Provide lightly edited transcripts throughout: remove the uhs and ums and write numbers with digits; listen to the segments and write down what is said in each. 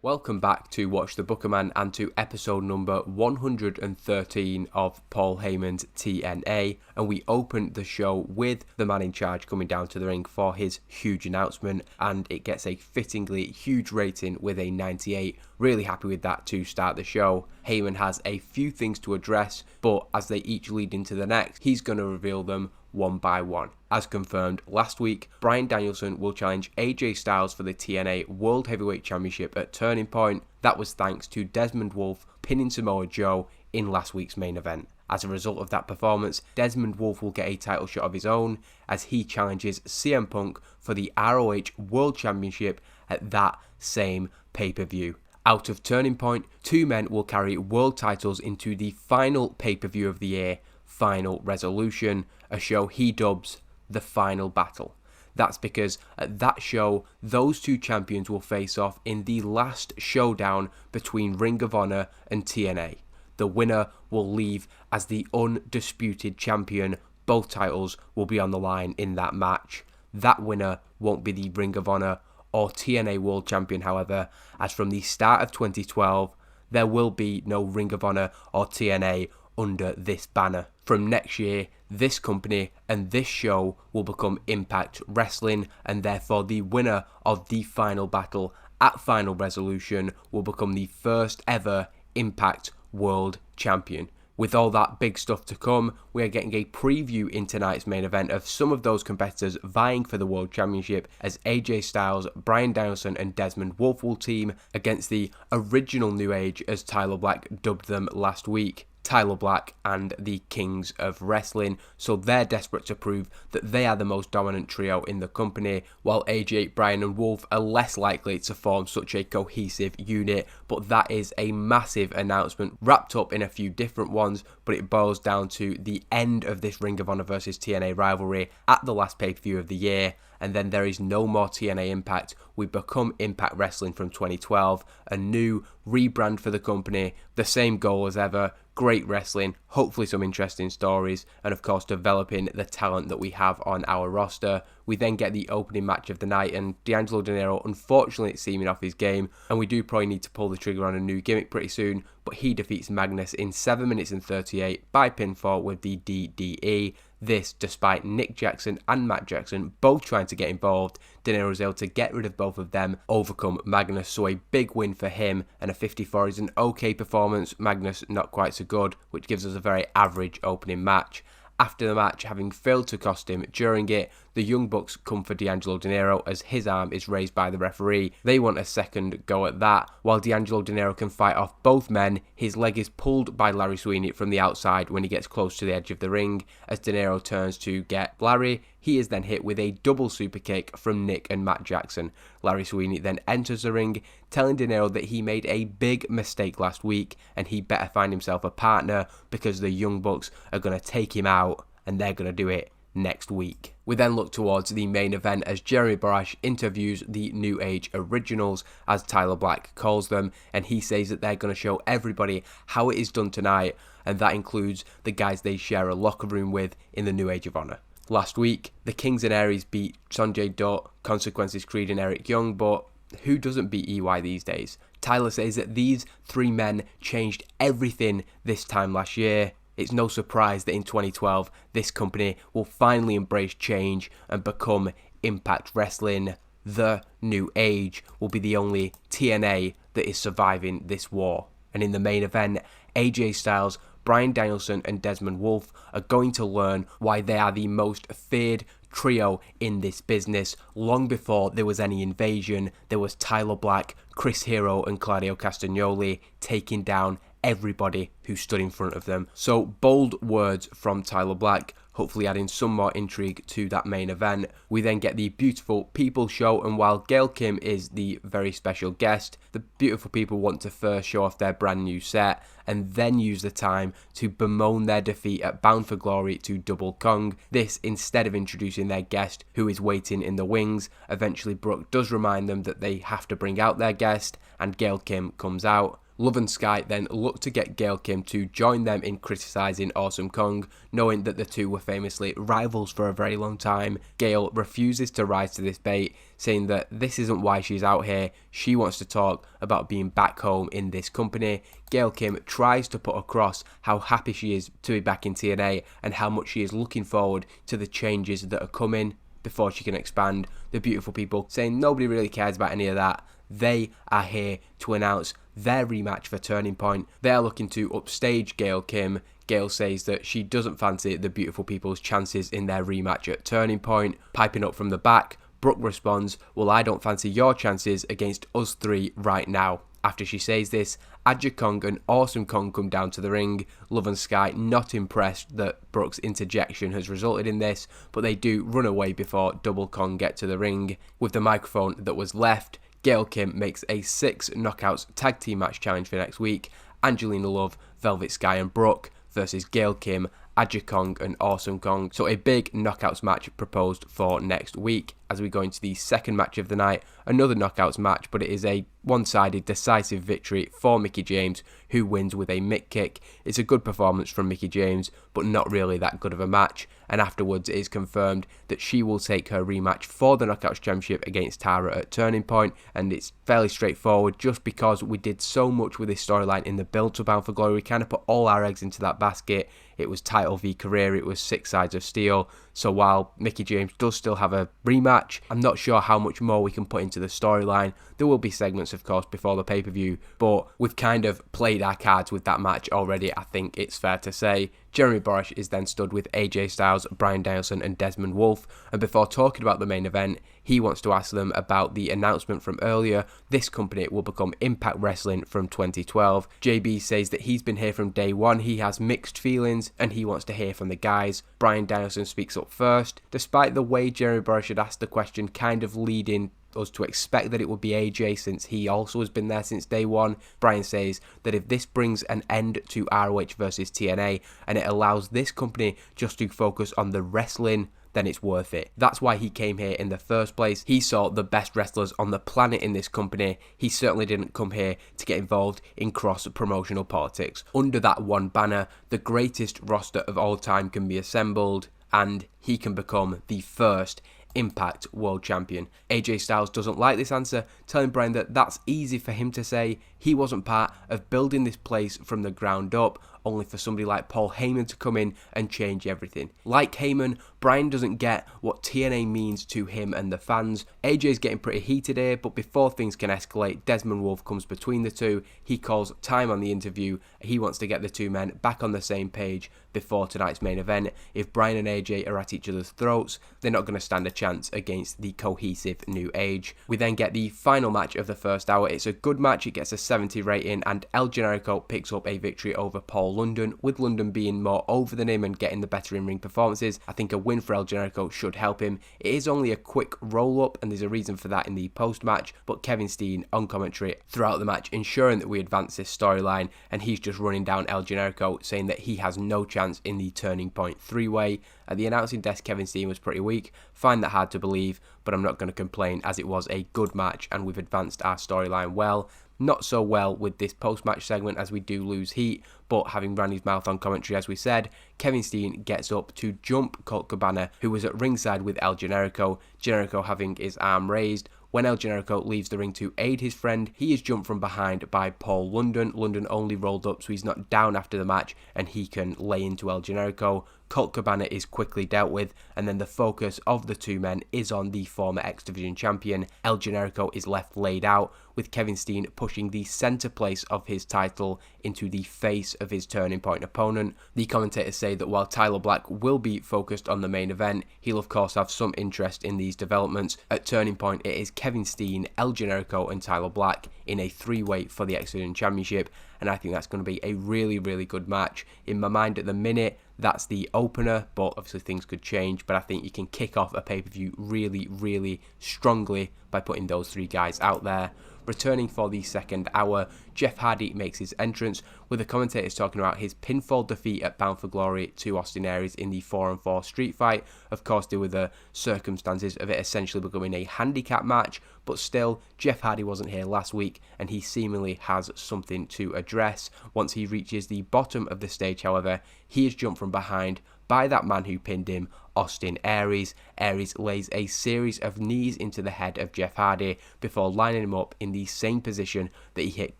Welcome back to Watch the Bookerman and to episode number 113 of Paul Heyman's TNA, and we opened the show with the man in charge coming down to the ring for his huge announcement, and it gets a fittingly huge rating with a 98. Really happy with that to start the show. Heyman has a few things to address, but as they each lead into the next, he's going to reveal them one by one. As confirmed last week, Bryan Danielson will challenge AJ Styles for the TNA World Heavyweight Championship at Turning Point. That was thanks to Desmond Wolfe pinning Samoa Joe in last week's main event. As a result of that performance, Desmond Wolfe will get a title shot of his own as he challenges CM Punk for the ROH World Championship at that same pay-per-view. Out of Turning Point, two men will carry world titles into the final pay-per-view of the year, Final Resolution, a show he dubs the Final Battle. That's because at that show, those two champions will face off in the last showdown between Ring of Honor and TNA. The winner will leave as the undisputed champion. Both titles will be on the line in that match. That winner won't be the Ring of Honor or TNA World Champion, however, as from the start of 2012, there will be no Ring of Honor or TNA under this banner. From next year, this company and this show will become Impact Wrestling, and therefore the winner of the final battle at Final Resolution will become the first ever Impact World Champion. With all that big stuff to come, we are getting a preview in tonight's main event of some of those competitors vying for the World Championship as AJ Styles, Bryan Danielson and Desmond Wolfe will team against the original New Age, as Tyler Black dubbed them last week. Tyler Black and the Kings of Wrestling, so they're desperate to prove that they are the most dominant trio in the company, while AJ, Bryan and Wolfe are less likely to form such a cohesive unit. But that is a massive announcement wrapped up in a few different ones, but it boils down to the end of this Ring of Honor versus TNA rivalry at the last pay-per-view of the year, and then there is no more TNA Impact. We become Impact Wrestling from 2012, a new rebrand for the company, the same goal as ever, great wrestling, hopefully some interesting stories, and of course developing the talent that we have on our roster. We then get the opening match of the night, and D'Angelo Dinero, unfortunately, it's seeming off his game, and we do probably need to pull the trigger on a new gimmick pretty soon, but he defeats Magnus in 7 minutes and 38 by pinfall with the DDE. This despite Nick Jackson and Matt Jackson both trying to get involved. Dinero was able to get rid of both of them, overcome Magnus, so a big win for him, and a 54 is an okay performance. Magnus not quite so good, which gives us a very average opening match. After the match, having failed to cost him during it, the Young Bucks come for D'Angelo Dinero as his arm is raised by the referee. They want a second go at that. While D'Angelo Dinero can fight off both men, his leg is pulled by Larry Sweeney from the outside when he gets close to the edge of the ring. As Dinero turns to get Larry, he is then hit with a double super kick from Nick and Matt Jackson. Larry Sweeney then enters the ring, telling Dinero that he made a big mistake last week and he better find himself a partner because the Young Bucks are going to take him out and they're going to do it next week. We then look towards the main event as Jeremy Borash interviews the New Age Originals, as Tyler Black calls them, and he says that they're going to show everybody how it is done tonight, and that includes the guys they share a locker room with in the New Age of Honor. Last week, the Kings and Aries beat Sonjay Dutt, Consequences Creed and Eric Young, but who doesn't beat EY these days? Tyler says that these three men changed everything this time last year. It's no surprise that in 2012, this company will finally embrace change and become Impact Wrestling. The New Age will be the only TNA that is surviving this war. And in the main event, AJ Styles, Bryan Danielson and Desmond Wolfe are going to learn why they are the most feared trio in this business. Long before there was any invasion, there was Tyler Black, Chris Hero and Claudio Castagnoli taking down everybody who stood in front of them. So bold words from Tyler Black, hopefully adding some more intrigue to that main event. We then get the Beautiful People show, and while Gail Kim is the very special guest, the Beautiful People want to first show off their brand new set and then use the time to bemoan their defeat at Bound for Glory to Double Kong. This instead of introducing their guest who is waiting in the wings. Eventually Brooke does remind them that they have to bring out their guest and Gail Kim comes out. Love and Sky then looked to get Gail Kim to join them in criticising Awesome Kong, knowing that the two were famously rivals for a very long time. Gail refuses to rise to this bait, saying that this isn't why she's out here. She wants to talk about being back home in this company. Gail Kim tries to put across how happy she is to be back in TNA and how much she is looking forward to the changes that are coming before she can expand. The beautiful people saying nobody really cares about any of that. They are here to announce their rematch for Turning Point. They're looking to upstage Gail Kim. Gail says that she doesn't fancy the beautiful people's chances in their rematch at Turning Point. Piping up from the back, Brooke responds, "Well, I don't fancy your chances against us three right now." After she says this, Adja Kong and Awesome Kong come down to the ring. Love and Sky not impressed that Brooke's interjection has resulted in this, but they do run away before Double Kong get to the ring. With the microphone that was left, Gail Kim makes a 6 knockouts tag team match challenge for next week. Angelina Love, Velvet Sky and Brooke versus Gail Kim, Adja Kong and Awesome Kong. So a big knockouts match proposed for next week. As we go into the second match of the night, another knockouts match, but it is a one-sided decisive victory for Mickie James, who wins with a mick kick. It's a good performance from Mickie James, but not really that good of a match. And afterwards it is confirmed that she will take her rematch for the Knockouts Championship against Tara at Turning Point, and it's fairly straightforward just because we did so much with this storyline in the build to Bound for Glory. We kind of put all our eggs into that basket. It was title v career, it was 6 sides of steel. So while Mickie James does still have a rematch, I'm not sure how much more we can put into the storyline. There will be segments, of course, before the pay-per-view, but we've kind of played our cards with that match already, I think it's fair to say. Jeremy Borash is then stood with AJ Styles, Bryan Danielson and Desmond Wolfe, and before talking about the main event, he wants to ask them about the announcement from earlier. This company will become Impact Wrestling from 2012. JB says that he's been here from day one, he has mixed feelings, and he wants to hear from the guys. Bryan Danielson speaks up first, despite the way Jeremy Borash had asked the question kind of leading us to expect that it would be AJ since he also has been there since day one. Bryan says that if this brings an end to ROH versus TNA and it allows this company just to focus on the wrestling, then it's worth it. That's why he came here in the first place. He saw the best wrestlers on the planet in this company. He certainly didn't come here to get involved in cross-promotional politics. Under that one banner, the greatest roster of all time can be assembled, and he can become the first Impact World Champion. AJ Styles doesn't like this answer, telling Bryan that that's easy for him to say. He wasn't part of building this place from the ground up, only for somebody like Paul Heyman to come in and change everything. Like Heyman, Bryan doesn't get what TNA means to him and the fans. AJ's getting pretty heated here, but before things can escalate, Desmond Wolfe comes between the two. He calls time on the interview. He wants to get the two men back on the same page before tonight's main event. If Bryan and AJ are at each other's throats, they're not going to stand a chance against the cohesive New Age. We then get the final match of the first hour. It's a good match. It gets a 70 rating, and El Generico picks up a victory over Paul London, with London being more over than him and getting the better in-ring performances. I think a win for El Generico should help him. It is only a quick roll-up, and there's a reason for that in the post-match, but Kevin Steen on commentary throughout the match ensuring that we advance this storyline, and he's just running down El Generico, saying that he has no chance in the Turning Point 3-way. At the announcing desk, Kevin Steen was pretty weak. Find that hard to believe, but I'm not going to complain as it was a good match and we've advanced our storyline well. Not so well with this post-match segment as we do lose heat, but having Randy's mouth on commentary as we said, Kevin Steen gets up to jump Colt Cabana, who was at ringside with El Generico, Generico having his arm raised. When El Generico leaves the ring to aid his friend, he is jumped from behind by Paul London. London only rolled up, so he's not down after the match, and he can lay into El Generico. Colt Cabana is quickly dealt with, and then the focus of the two men is on the former X Division champion. El Generico is left laid out, with Kevin Steen pushing the centre place of his title into the face of his Turning Point opponent. The commentators say that while Tyler Black will be focused on the main event, he'll of course have some interest in these developments. At Turning Point, it is Kevin Steen, El Generico and Tyler Black in a 3-way for the X Division Championship, and I think that's going to be a really, really good match. In my mind at the minute, that's the opener, but obviously things could change, but I think you can kick off a pay-per-view really, really strongly by putting those three guys out there. Returning for the second hour, Jeff Hardy makes his entrance with the commentators talking about his pinfall defeat at Bound for Glory to Austin Aries in the 4-on-4 street fight. Of course, there were the circumstances of it essentially becoming a handicap match, but still, Jeff Hardy wasn't here last week, and he seemingly has something to address. Once he reaches the bottom of the stage, however, he is jumped from behind by that man who pinned him, Austin Aries. Aries lays a series of knees into the head of Jeff Hardy before lining him up in the same position that he hit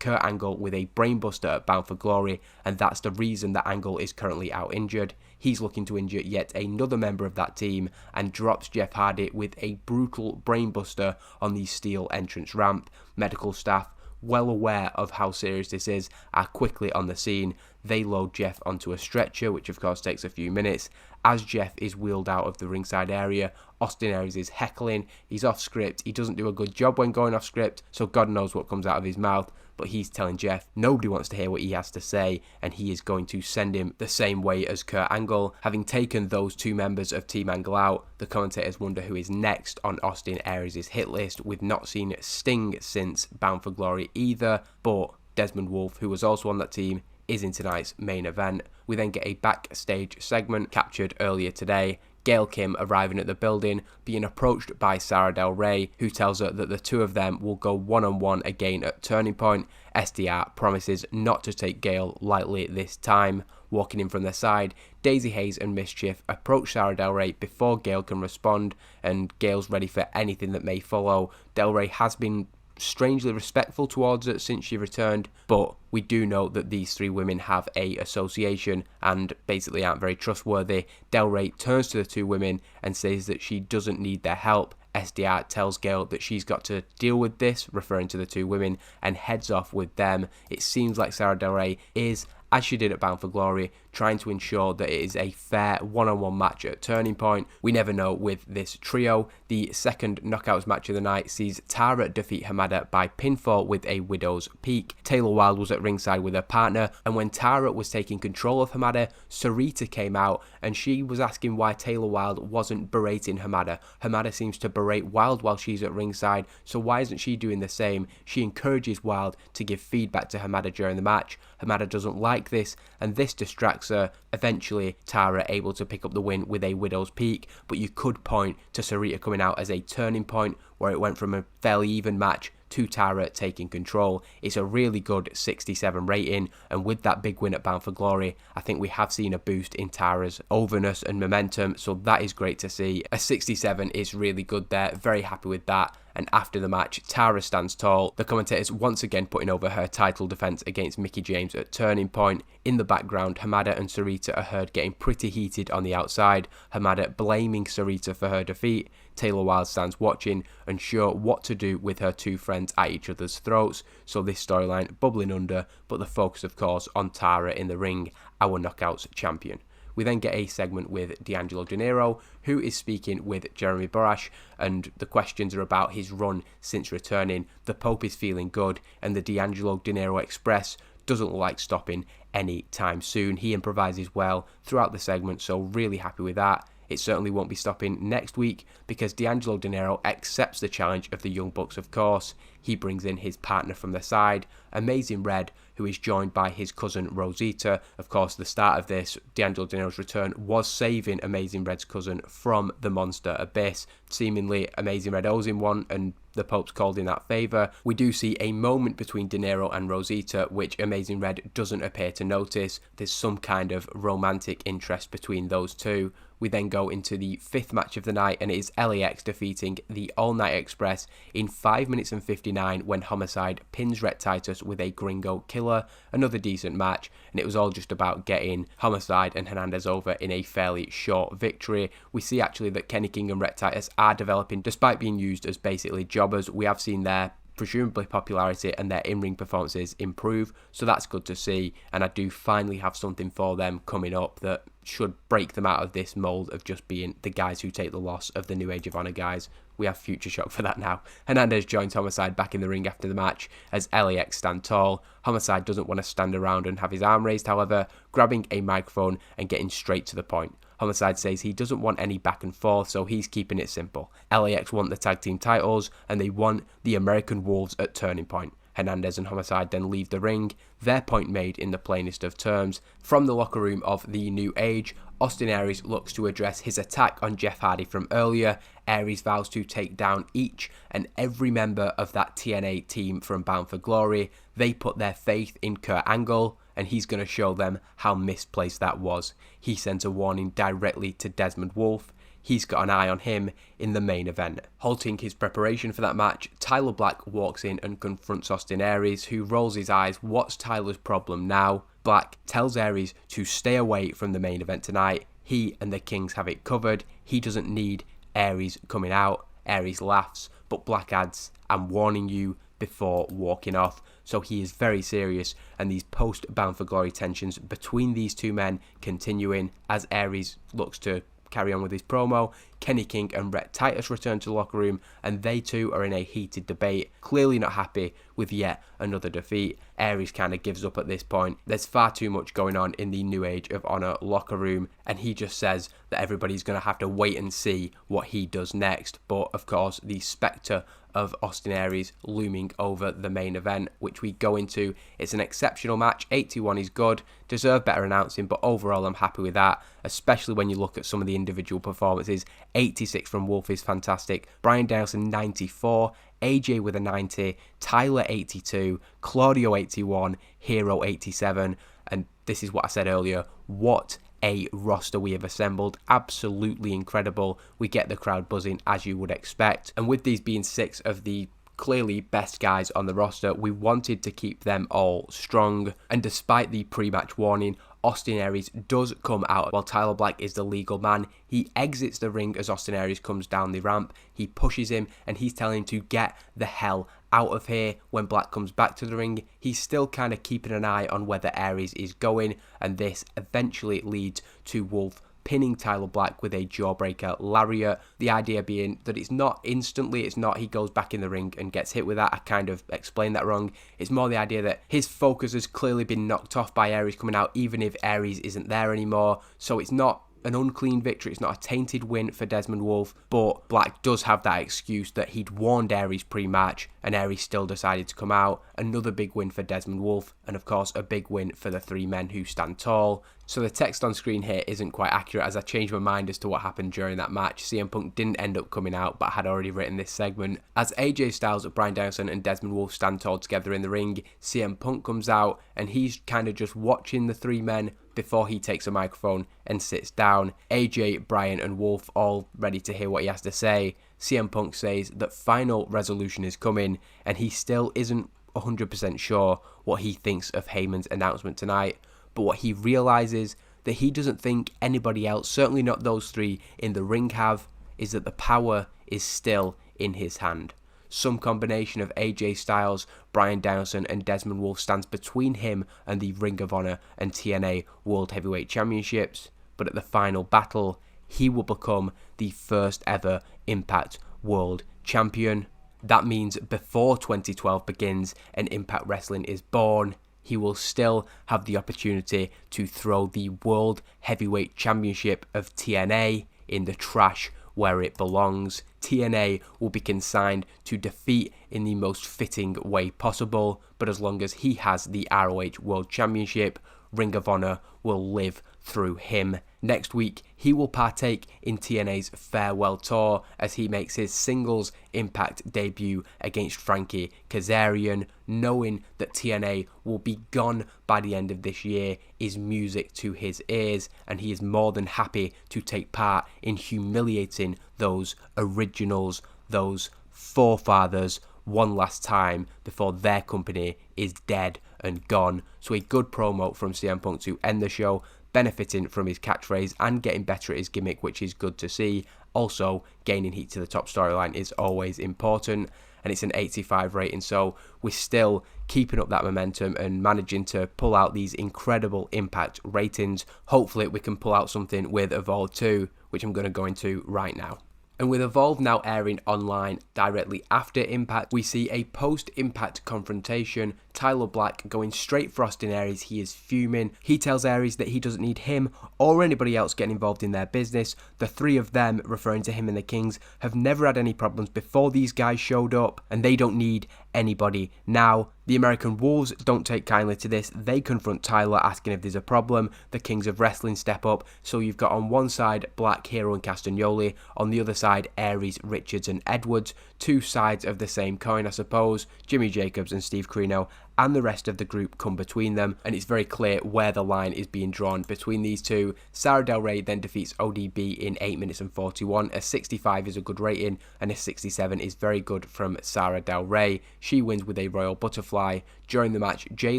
Kurt Angle with a brainbuster at Bound for Glory, and that's the reason that Angle is currently out injured. He's looking to injure yet another member of that team and drops Jeff Hardy with a brutal brainbuster on the steel entrance ramp. Medical staff, well aware of how serious this is, are quickly on the scene. They load Jeff onto a stretcher, which of course takes a few minutes. As Jeff is wheeled out of the ringside area, Austin Aries is heckling. He's off script. He doesn't do a good job when going off script, so God knows what comes out of his mouth. But he's telling Jeff nobody wants to hear what he has to say, and he is going to send him the same way as Kurt Angle. Having taken those two members of Team Angle out, the commentators wonder who is next on Austin Aries' hit list. We've not seen Sting since Bound for Glory either, but Desmond Wolfe, who was also on that team, is in tonight's main event. We then get a backstage segment captured earlier today. Gail Kim arriving at the building, being approached by Sara Del Rey, who tells her that the two of them will go one-on-one again at Turning Point. SDR promises not to take Gail lightly this time. Walking in from the side, Daisy Hayes and Mischief approach Sara Del Rey before Gail can respond, and Gail's ready for anything that may follow. Del Rey has been strangely respectful towards her since she returned, but we do know that these three women have a association and basically aren't very trustworthy. Del Rey turns to the two women and says that she doesn't need their help. SDR tells Gail that she's got to deal with this, referring to the two women, and heads off with them. It seems like Sara Del Rey is, as she did at Bound for Glory, trying to ensure that it is a fair one-on-one match at Turning Point. We never know with this trio. The second knockouts match of the night sees Tara defeat Hamada by pinfall with a Widow's Peak. Taylor Wilde was at ringside with her partner, and when Tara was taking control of Hamada, Sarita came out and she was asking why Taylor Wilde wasn't berating Hamada. Hamada seems to berate Wilde while she's at ringside, so why isn't she doing the same? She encourages Wilde to give feedback to Hamada during the match. Hamada doesn't like this, and this distracts her. Eventually, Tara able to pick up the win with a Widow's Peak, but you could point to Sarita coming out as a turning point where it went from a fairly even match to Tara taking control. It's a really good 67 rating, and with that big win at Bound for Glory, I think we have seen a boost in Tara's overness and momentum, so that is great to see. A 67 is really good there, very happy with that. And after the match, Tara stands tall. The commentators once again putting over her title defense against Mickie James at Turning Point. In the background, Hamada and Sarita are heard getting pretty heated on the outside. Hamada blaming Sarita for her defeat. Taylor Wilde stands watching, unsure what to do with her two friends at each other's throats. So this storyline bubbling under, but the focus of course on Tara in the ring, our Knockouts champion. We then get a segment with D'Angelo Dinero, who is speaking with Jeremy Borash, and the questions are about his run since returning. The Pope is feeling good, and the D'Angelo Dinero Express doesn't look like stopping any time soon. He improvises well throughout the segment, so really happy with that. It certainly won't be stopping next week because D'Angelo Dinero accepts the challenge of the Young Bucks, of course. He brings in his partner from the side, Amazing Red, who is joined by his cousin Rosita. Of course, the start of this, D'Angelo Dinero's return was saving Amazing Red's cousin from the monster abyss. Seemingly, Amazing Red owes him one, and the Pope's called in that favour. We do see a moment between Dinero and Rosita, which Amazing Red doesn't appear to notice. There's some kind of romantic interest between those two. We then go into the fifth match of the night, and it is LAX defeating the All Night Express in 5 minutes and 59 when Homicide pins Rhett Titus with a Gringo Killer. Another decent match, and it was all just about getting Homicide and Hernandez over in a fairly short victory. We see actually that Kenny King and Rhett Titus are developing despite being used as basically jobbers. We have seen their presumably popularity and their in-ring performances improve, so that's good to see, and I do finally have something for them coming up that should break them out of this mold of just being the guys who take the loss of the New Age of Honor guys. We have Future Shock for that now. Hernandez joins Homicide back in the ring after the match as LAX stand tall. Homicide doesn't want to stand around and have his arm raised, however, grabbing a microphone and getting straight to the point. Homicide says he doesn't want any back and forth, so he's keeping it simple. LAX want the tag team titles, and they want the American Wolves at Turning Point. Hernandez and Homicide then leave the ring, their point made in the plainest of terms. From the locker room of the New Age, Austin Aries looks to address his attack on Jeff Hardy from earlier. Aries vows to take down each and every member of that TNA team from Bound for Glory. They put their faith in Kurt Angle, and he's going to show them how misplaced that was. He sends a warning directly to Desmond Wolfe. He's got an eye on him in the main event. Halting his preparation for that match, Tyler Black walks in and confronts Austin Aries, who rolls his eyes. What's Tyler's problem now? Black tells Aries to stay away from the main event tonight. He and the Kings have it covered. He doesn't need Aries coming out. Aries laughs, but Black adds, "I'm warning you," before walking off. So he is very serious, and these post-Bound for Glory tensions between these two men continuing as Aries looks to carry on with his promo. Kenny King and Rhett Titus return to the locker room, and they too are in a heated debate, clearly not happy with yet another defeat. Aries kind of gives up at this point. There's far too much going on in the New Age of Honor locker room, and he just says that everybody's going to have to wait and see what he does next. But of course, the spectre of Austin Aries looming over the main event, which we go into. It's an exceptional match. 81 is good, deserve better announcing, but overall I'm happy with that, especially when you look at some of the individual performances. 86 from Wolf is fantastic. Bryan Danielson 94, AJ with a 90, Tyler 82, Claudio 81, Hero 87, and this is what I said earlier, what a roster we have assembled. Absolutely incredible. We get the crowd buzzing as you would expect, and with these being 6 of the clearly best guys on the roster, we wanted to keep them all strong. And despite the pre-match warning, Austin Aries does come out while Tyler Black is the legal man. He exits the ring as Austin Aries comes down the ramp. He pushes him and he's telling him to get the hell out of here. When Black comes back to the ring, he's still kind of keeping an eye on where the Aries is going, and this eventually leads to Wolf pinning Tyler Black with a jawbreaker lariat. The idea being that it's not instantly, it's not he goes back in the ring and gets hit with that. I kind of explained that wrong. It's more the idea that his focus has clearly been knocked off by Aries coming out, even if Aries isn't there anymore. So it's not an unclean victory, it's not a tainted win for Desmond Wolfe, but Black does have that excuse that he'd warned Aries pre-match and Aries still decided to come out. Another big win for Desmond Wolfe, and of course a big win for the 3 men who stand tall. So the text on screen here isn't quite accurate, as I changed my mind as to what happened during that match. CM Punk didn't end up coming out, but had already written this segment. As AJ Styles, Bryan Danielson and Desmond Wolfe stand tall together in the ring, CM Punk comes out and he's kind of just watching the 3 men before he takes a microphone and sits down. AJ, Bryan and Wolfe all ready to hear what he has to say. CM Punk says that final resolution is coming, and he still isn't 100% sure what he thinks of Heyman's announcement tonight. But what he realises that he doesn't think anybody else, certainly not those 3 in the ring have, is that the power is still in his hand. Some combination of AJ Styles, Bryan Danielson and Desmond Wolfe stands between him and the Ring of Honor and TNA World Heavyweight Championships, but at the final battle, he will become the first ever Impact World Champion. That means before 2012 begins and Impact Wrestling is born, he will still have the opportunity to throw the World Heavyweight Championship of TNA in the trash where it belongs. TNA will be consigned to defeat in the most fitting way possible, but as long as he has the ROH World Championship, Ring of Honor will live through him. Next week, he will partake in TNA's farewell tour as he makes his singles Impact debut against Frankie Kazarian. Knowing that TNA will be gone by the end of this year is music to his ears, and he is more than happy to take part in humiliating those originals, those forefathers, one last time before their company is dead and gone. So a good promo from CM Punk to end the show, benefiting from his catchphrase and getting better at his gimmick, which is good to see. Also, gaining heat to the top storyline is always important, and it's an 85 rating, so we're still keeping up that momentum and managing to pull out these incredible Impact ratings. Hopefully we can pull out something with Evolve 2, which I'm going to go into right now. And with Evolve now airing online directly after Impact, we see a post-Impact confrontation. Tyler Black going straight for Austin Aries. He is fuming. He tells Aries that he doesn't need him or anybody else getting involved in their business. The 3 of them, referring to him and the Kings, have never had any problems before these guys showed up, and they don't need anybody. Now, the American Wolves don't take kindly to this. They confront Tyler asking if there's a problem. The Kings of Wrestling step up. So you've got on one side Black, Hero and Castagnoli. On the other side Aries, Richards and Edwards. Two sides of the same coin, I suppose. Jimmy Jacobs and Steve Corino and the rest of the group come between them, and it's very clear where the line is being drawn between these two. Sara Del Rey then defeats ODB in 8 minutes and 41. A 65 is a good rating, and a 67 is very good from Sara Del Rey. She wins with a Royal Butterfly. During the match, Jay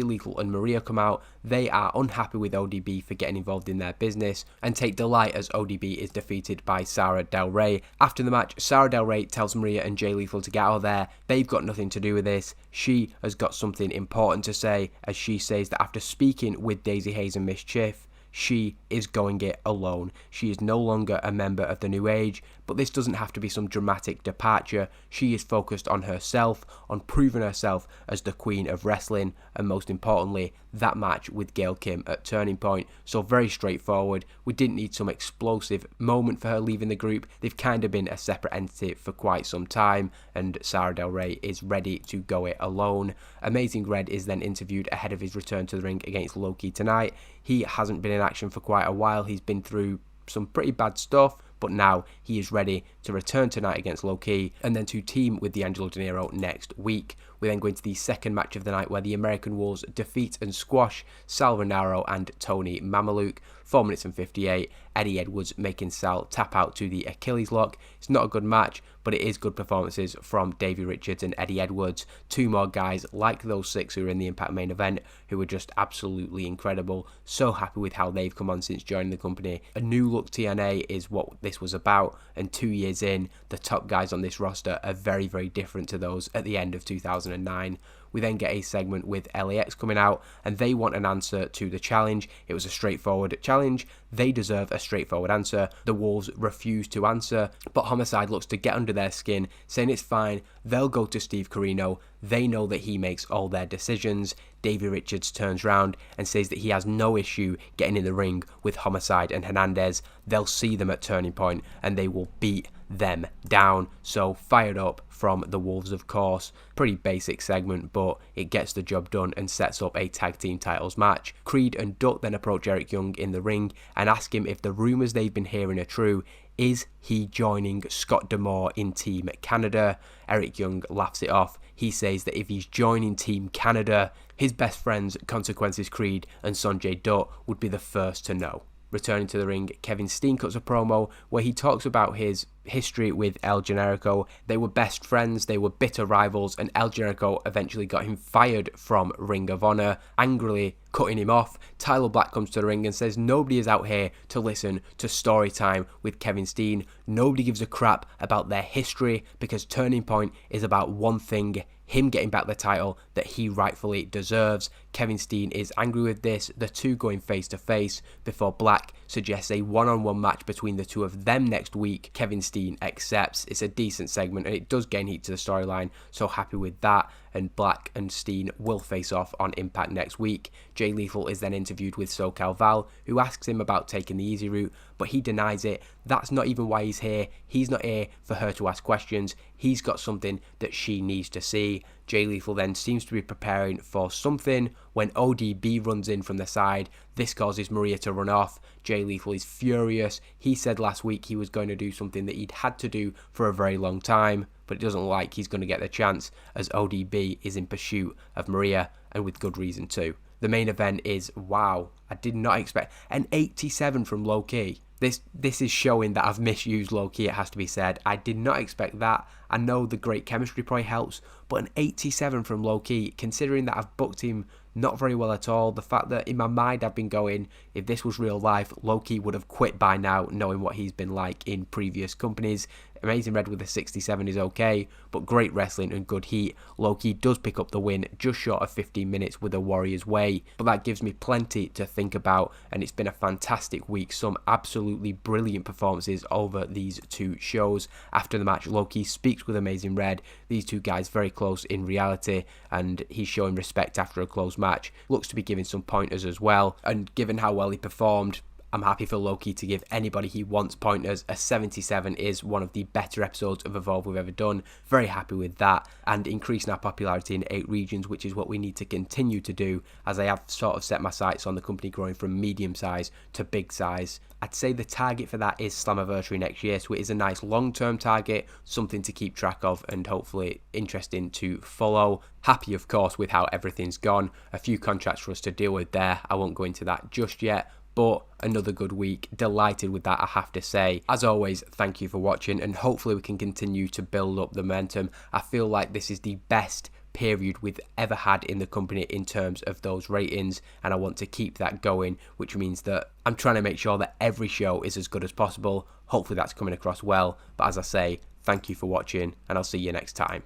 Lethal and Maria come out. They are unhappy with ODB for getting involved in their business and take delight as ODB is defeated by Sara Del Rey. After the match, Sara Del Rey tells Maria and Jay Lethal to get out of there. They've got nothing to do with this. She has got something important to say, as she says that after speaking with Daisy Hayes and Mischief, she is going it alone. She is no longer a member of the New Age, but this doesn't have to be some dramatic departure. She is focused on herself, on proving herself as the Queen of Wrestling, and most importantly, that match with Gail Kim at Turning Point. So very straightforward. We didn't need some explosive moment for her leaving the group. They've kind of been a separate entity for quite some time, and Sara Del Rey is ready to go it alone. Amazing Red is then interviewed ahead of his return to the ring against Loki tonight. He hasn't been in action for quite a while. He's been through some pretty bad stuff, but now he is ready to return tonight against Loki and then to team with D'Angelo De Niro next week. We then go into the second match of the night where the American Wolves defeat and squash Sal Rinauro and Tony Mamaluke. 4 minutes and 58. Eddie Edwards making Sal tap out to the Achilles lock. It's not a good match, but it is good performances from Davey Richards and Eddie Edwards. Two more guys like those six who were in the Impact main event who were just absolutely incredible. So happy with how they've come on since joining the company. A new look TNA is what this was about, and 2 years in, the top guys on this roster are very, very different to those at the end of 2009. We then get a segment with LAX coming out, and they want an answer to the challenge. It was a straightforward challenge. They deserve a straightforward answer. The Wolves refuse to answer, but Homicide looks to get under their skin, saying it's fine. They'll go to Steve Corino. They know that he makes all their decisions. Davey Richards turns round and says that he has no issue getting in the ring with Homicide and Hernandez. They'll see them at Turning Point and they will beat them down. So fired up from the Wolves, of course. Pretty basic segment, but it gets the job done and sets up a tag team titles match. Creed and Duck then approach Eric Young in the ring and ask him if the rumours they've been hearing are true. Is he joining Scott D'Amore in Team Canada? Eric Young laughs it off. He says that if he's joining Team Canada, his best friends, Consequences Creed and Sonjay Dutt, would be the first to know. Returning to the ring, Kevin Steen cuts a promo where he talks about his history with El Generico. They were best friends, they were bitter rivals, and El Generico eventually got him fired from Ring of Honor, angrily cutting him off. Tyler Black comes to the ring and says nobody is out here to listen to story time with Kevin Steen. Nobody gives a crap about their history because Turning Point is about one thing: him getting back the title that he rightfully deserves. Kevin Steen is angry with this, the two going face to face before Black suggests a one-on-one match between the two of them next week. Kevin Steen accepts. It's a decent segment and it does gain heat to the storyline, so happy with that. And Black and Steen will face off on Impact next week. Jay Lethal is then interviewed with SoCal Val, who asks him about taking the easy route, but he denies it. That's not even why he's here. He's not here for her to ask questions. He's got something that she needs to see. Jay Lethal then seems to be preparing for something when ODB runs in from the side. This causes Maria to run off. Jay Lethal is furious. He said last week he was going to do something that he'd had to do for a very long time, but it doesn't look like he's going to get the chance as ODB is in pursuit of Maria, and with good reason too. The main event is, wow, I did not expect an 87 from Low Key. This is showing that I've misused Low Key, it has to be said. I did not expect that. I know the great chemistry probably helps, but an 87 from Low Key, considering that I've booked him not very well at all. The fact that in my mind I've been going, if this was real life, Low Key would have quit by now, knowing what he's been like in previous companies. Amazing Red with a 67 is okay, but great wrestling and good heat. Low Key does pick up the win just short of 15 minutes with a Warrior's Way, but that gives me plenty to think about, and it's been a fantastic week. Some absolutely brilliant performances over these two shows. After the match, Low Key speaks with Amazing Red. These two guys very close in reality, and he's showing respect after a close match. Looks to be giving some pointers as well, and given how well he performed, I'm happy for Loki to give anybody he wants pointers. A 77 is one of the better episodes of Evolve we've ever done. Very happy with that, and increasing our popularity in 8 regions, which is what we need to continue to do, as I have sort of set my sights on the company growing from medium size to big size. I'd say the target for that is Slammiversary next year, so it is a nice long-term target, something to keep track of and hopefully interesting to follow. Happy, of course, with how everything's gone. A few contracts for us to deal with there. I won't go into that just yet, but another good week. Delighted with that, I have to say. As always, thank you for watching, and hopefully we can continue to build up the momentum. I feel like this is the best period we've ever had in the company in terms of those ratings, and I want to keep that going, which means that I'm trying to make sure that every show is as good as possible. Hopefully that's coming across well, but as I say, thank you for watching, and I'll see you next time.